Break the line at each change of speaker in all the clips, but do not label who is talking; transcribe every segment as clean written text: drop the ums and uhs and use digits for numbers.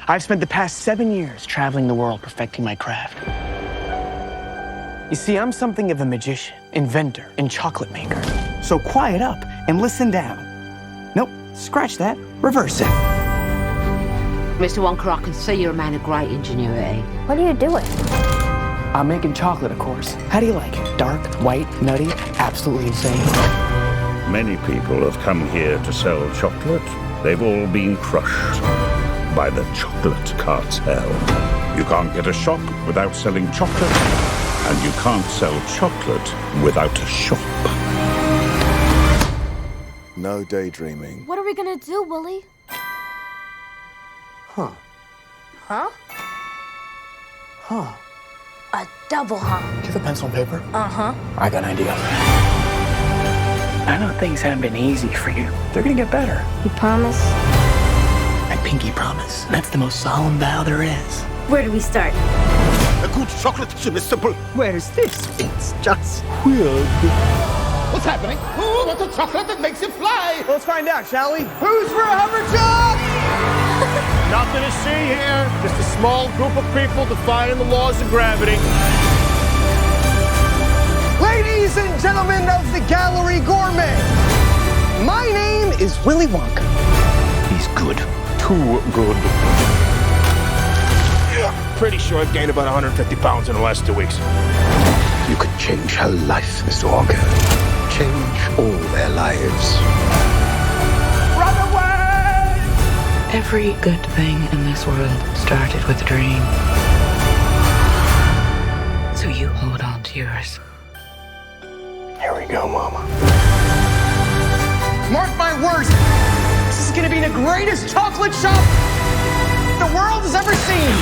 I've spent the past 7 years traveling the world perfecting my craft. You see, I'm something of a magician, inventor, and chocolate maker. So quiet up and listen down. Nope, scratch that, reverse it.
Mr. Wonka, I can see you're a man of great ingenuity.
What are you doing?
I'm making chocolate, of course. How do you like it? Dark, white, nutty, absolutely insane.
Many people have come here to sell chocolate. They've all been crushed by the chocolate cartel. You can't get a shop without selling chocolate, and you can't sell chocolate without a shop.
No daydreaming.
What are we gonna do, Willie?
Huh.
Huh?
Huh.
A double huh?
Do you have a pencil and paper?
Uh-huh.
I got an idea. I know things haven't been easy for you. They're gonna get better.
You promise?
I pinky promise. That's the most solemn vow there is.
Where do we start?
A good chocolate chip is simple.
Where's this? It's just
Weird. What's happening? Ooh, what's a chocolate that makes you fly?
Let's find out, shall we? Who's for a Humberchuck?
Nothing to see here. Just a small group of people defying the laws of gravity.
Ladies and gentlemen of the Gallery Gourmet, my name is Willy Wonka.
He's good. Too good. Pretty sure I've gained about 150 pounds in the last 2 weeks.
You could change her life, Mr. Wonka. Change all their lives.
Run away!
Every good thing in this world started with a dream. So you hold on to yours.
Here we go, Mama. Mark my words, this is gonna be the greatest chocolate shop the world has ever seen.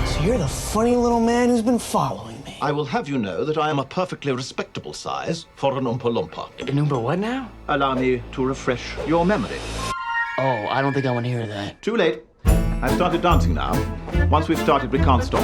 So you're the funny little man who's been following me.
I will have you know that I am a perfectly respectable size for an Oompa Loompa.
An Oompa what now?
Allow me to refresh your memory.
Oh, I don't think I want to hear that.
Too late. I've started dancing now. Once we've started, we can't stop.